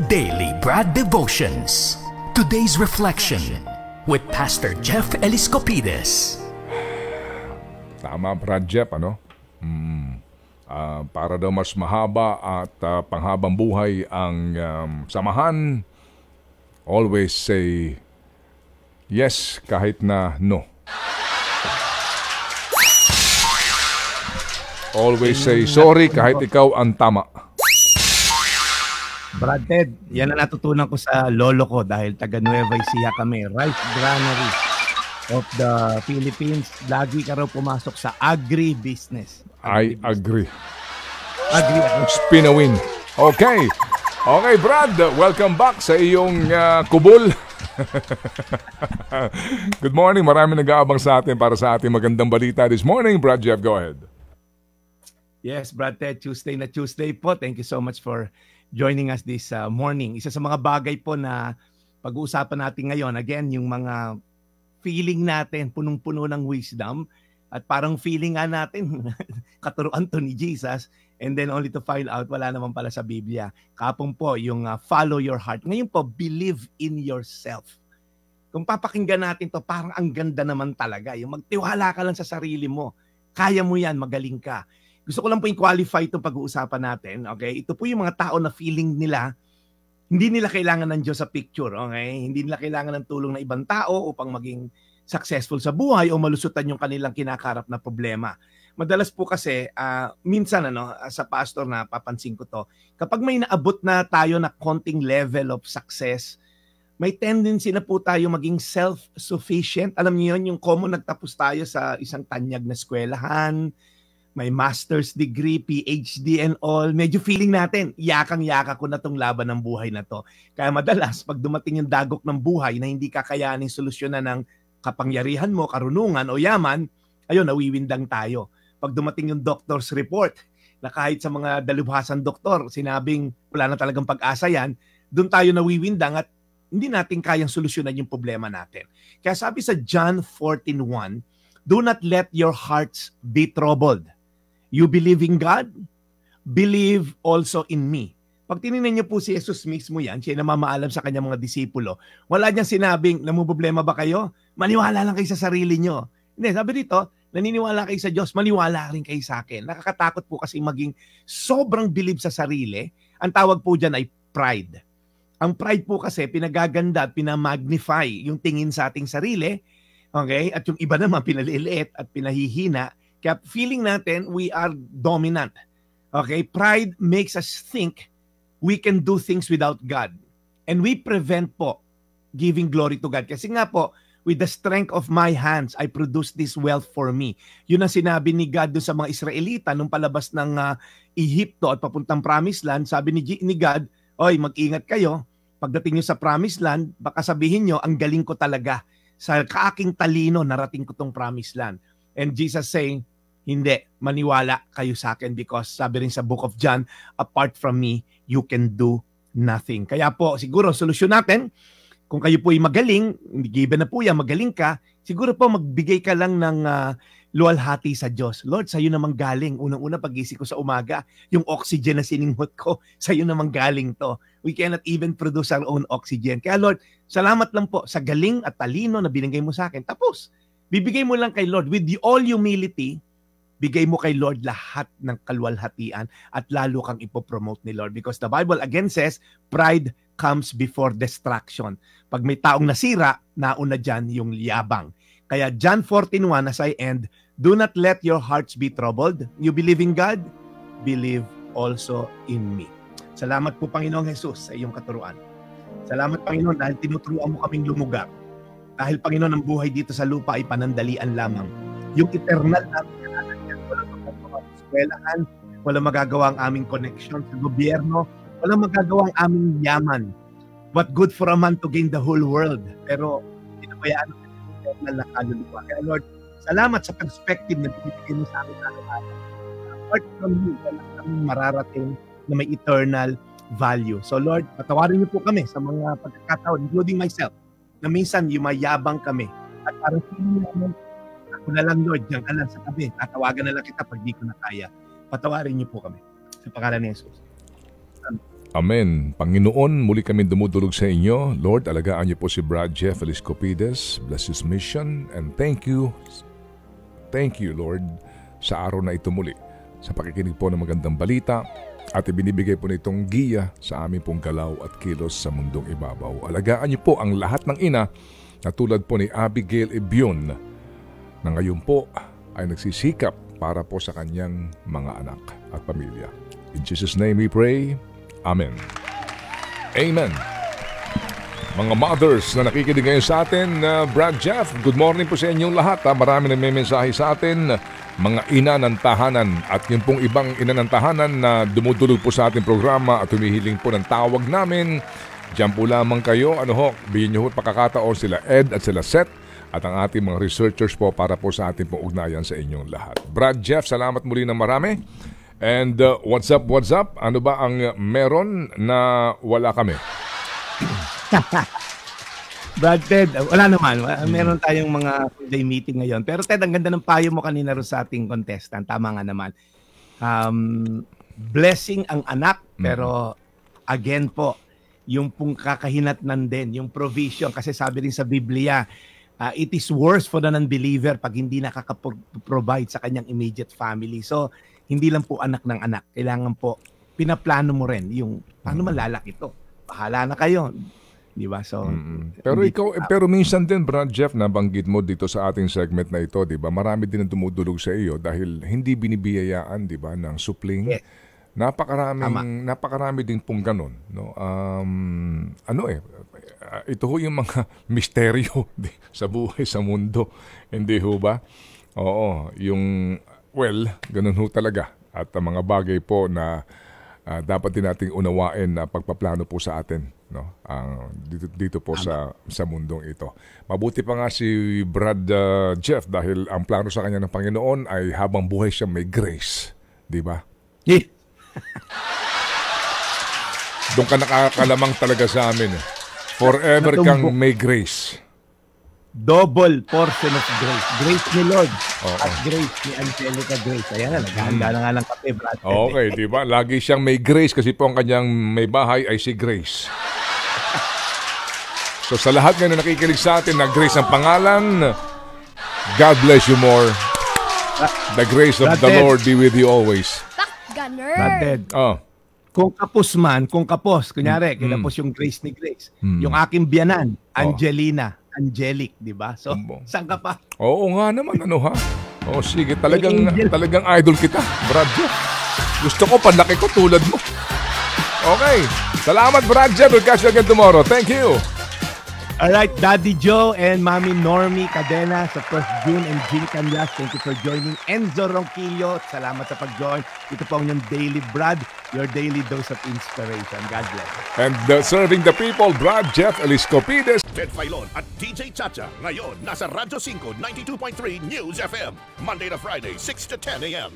Daily Brad Devotions. Today's reflection with Pastor Jeff Eliscopides. Tama, Brad Jeff, ano? Para daw mas mahaba at panghabang buhay ang samahan, always say yes kahit na no. Always say sorry kahit ikaw ang tama. Brad Ted, yan ang natutunan ko sa lolo ko dahil taga Nueva Ecija kami. Rice Granary of the Philippines. Lagi ka raw pumasok sa agri-business. I agree. Agree. Spinawin. Okay. Okay, Brad. Welcome back sa iyong kubol. Good morning. Marami nag-aabang sa atin para sa ating magandang balita this morning. Brad Jeff, go ahead. Yes, Brad Ted. Tuesday na Tuesday po. Thank you so much for joining us this morning. Isa sa mga bagay po na pag-uusapan natin ngayon, again, yung mga feeling natin, punong-puno ng wisdom, at parang feeling nga natin, katuruan to ni Jesus, and then only to find out, wala naman pala sa Biblia. Kapong po, yung follow your heart. Ngayon po, believe in yourself. Kung papakinggan natin to, parang ang ganda naman talaga. Yung magtiwala ka lang sa sarili mo. Kaya mo yan, magaling ka. Gusto ko lang po i-qualify itong pag-uusapan natin, okay? Ito po yung mga tao na feeling nila, hindi nila kailangan ng Diyos sa picture, okay? Hindi nila kailangan ng tulong ng ibang tao upang maging successful sa buhay o malusutan yung kanilang kinakarap na problema. Madalas po kasi, minsan sa pastor na papansin ko to, kapag may naabot na tayo na konting level of success, may tendency na po tayo maging self-sufficient. Alam niyo yun, yung common nagtapos tayo sa isang tanyag na eskwelahan, may master's degree, PhD and all, medyo feeling natin, yakang-yaka ko na tong laban ng buhay na to. Kaya madalas, pag dumating yung dagok ng buhay na hindi kakayaning solusyonan ng kapangyarihan mo, karunungan o yaman, ayun, nawiwindang tayo. Pag dumating yung doctor's report, na kahit sa mga dalubhasang doktor, sinabing wala na talagang pag-asa yan, doon tayo nawiwindang at hindi natin kayang solusyonan yung problema natin. Kaya sabi sa John 14:1, do not let your hearts be troubled. You believe in God, believe also in me. Pag tinignan niyo po si Jesus mismo yan, siya namamaalam sa kanyang mga disipulo, wala niyang sinabing, namumroblema ba kayo? Maniwala lang kayo sa sarili niyo. Hindi, sabi dito, naniniwala kayo sa Diyos, maniwala rin kayo sa akin. Nakakatakot po kasi maging sobrang believe sa sarili. Ang tawag po dyan ay pride. Ang pride po kasi pinagaganda at pinamagnify yung tingin sa ating sarili, okay? At yung iba naman pinaliliit at pinahihina. Kaya feeling natin we are dominant. Okay? Pride makes us think we can do things without God. And we prevent po giving glory to God. Kasi nga po, with the strength of my hands, I produce this wealth for me. Yun ang sinabi ni God doon sa mga Israelita nung palabas ng Egypto at papuntang Promised Land. Sabi ni God, oy, mag-ingat kayo. Pagdating nyo sa Promised Land, baka sabihin nyo, ang galing ko talaga. Sa kaaking talino, narating ko tong Promised Land. And Jesus saying, hindi, maniwala kayo sa akin because sabi rin sa Book of John, apart from me, you can do nothing. Kaya po, siguro, solusyon natin, kung kayo po ay magaling, given na po yan, magaling ka, siguro po magbigay ka lang ng luwalhati sa Diyos. Lord, sa'yo namang galing. Unang-una, pag-isip ko sa umaga, yung oxygen na sininghot ko, sa'yo namang galing to. We cannot even produce our own oxygen. Kaya Lord, salamat lang po sa galing at talino na binigay mo sa akin. Tapos, bibigay mo lang kay Lord with the all humility, bigay mo kay Lord lahat ng kaluwalhatian at lalo kang ipopromote ni Lord. Because the Bible again says, pride comes before destruction. Pag may taong nasira, nauna dyan yung yabang. Kaya John 14:1 as I end, do not let your hearts be troubled. You believe in God, believe also in me. Salamat po Panginoong Jesus sa iyong katuruan. Salamat Panginoon dahil tinuturuan mo kaming lumugar. Dahil Panginoon ang buhay dito sa lupa ay panandalian lamang. Yung eternal namin kanalan yan, walang magagawa ang eskwelahan, walang magagawa ang aming connection sa gobyerno, walang magagawa ang aming yaman. What good for a man to gain the whole world? Pero pinabayaan natin yung eternal na kaluluwa. Kaya Lord, salamat sa perspective na binibigay mo sa amin araw-araw. Apart from you, wala kaming mararating na may eternal value. So Lord, patawarin niyo po kami sa mga pagkakataon, including myself, na minsan yumayabang kami. At parang feeling namin, ako na lang Lord, diyan ka lang sa tabi. Tatawagan na lang kita pag di ko na kaya. Patawarin niyo po kami. Sa pangalan ni Jesus. Amen. Panginoon, muli kami dumudulog sa inyo. Lord, alagaan niyo po si Brad Jeff Eliscopides. Bless his mission. And thank you, Lord, sa araw na ito muli. Sa pakikinig po ng magandang balita at ibinibigay po nitong giya sa aming pong galaw at kilos sa mundong ibabaw. Alagaan niyo po ang lahat ng ina na tulad po ni Abigail Ibion na ngayon po ay nagsisikap para po sa kanyang mga anak at pamilya. In Jesus' name we pray. Amen. Amen. Mga mothers na nakikinig ngayon sa atin, Brad Jeff, good morning po sa inyong lahat. Marami na may mensahe sa atin. Mga ina ng tahanan at yung pong ibang ina ng tahanan na dumudulog po sa ating programa at humihiling po ng tawag namin. Diyan po lamang kayo. Bigyan niyo po pakakataon sila Ed at sila Seth at ang ating mga researchers po para po sa ating pong ugnayan sa inyong lahat. Brad Jeff, salamat muli ng marami. And what's up? Ano ba ang meron na wala kami? Brad, Ted, wala naman. Meron tayong mga full-day meeting ngayon. Pero Ted, ang ganda ng payo mo kanina rin sa ating contestant. Tama nga naman. Blessing ang anak, pero again po, yung pong kakahinatnan din, yung provision. Kasi sabi rin sa Biblia, it is worse for the non-believer pag hindi nakaka-provide sa kanyang immediate family. So, hindi lang po anak ng anak. Kailangan po, pinaplano mo rin yung paano malalaki ito. Bahala na kayo. Di ba? So, pero minsan din, Brad Jeff, nabanggit mo dito sa ating segment na ito, di ba? Marami din ang tumudulog sa iyo dahil hindi binibiyayaan, di ba, ng supling. Yes. Napakarami din pong ganun, no? Ito ho yung mga misteryo sa buhay, sa mundo. Hindi ho ba? Oo, ganun ho talaga. At ang mga bagay po na dapat din nating unawain na pagpaplano po sa atin, no? Dito po sa mundong ito. Mabuti pa nga si Brad Jeff dahil ang plano sa kanya ng Panginoon ay habang buhay siya may grace, di ba? Yeah. Doon ka nakakalamang talaga sa amin. Forever kang may grace. Double portion of grace. Grace ni Lord at grace ni Angelica Grace. Ayan na, naghahanda na nga ng kape, Brad. Okay, di ba? Lagi siyang may grace kasi po ang kanyang may bahay ay si Grace. So sa lahat ngayon na nakikinig sa atin na Grace ang pangalan, God bless you more. The grace of the Lord be with you always. Brad, kung kapos, kunyari, kinapos yung Grace ni Grace. Yung aking biyanan, Angelic, di ba? So, saan ka pa? Oo nga naman, sige, talagang idol kita, Brad Jeff. Gusto ko, panlaki ko tulad mo. Okay, salamat, Brad Jeff. We'll catch you again tomorrow. Thank you. Alright, Daddy Joe and Mami Normie Cadena sa 1st June and Jean Canlas, thank you for joining. Enzo Ronquillo, salamat sa pag-join. Ito po ang inyong Daily Brad, your daily dose of inspiration. God bless. And serving the people, Brad Jeff Eliscopides. Ted Filon at DJ Chacha. Ngayon, nasa Radyo 5, 92.3 News FM. Monday to Friday, 6 to 10 a.m.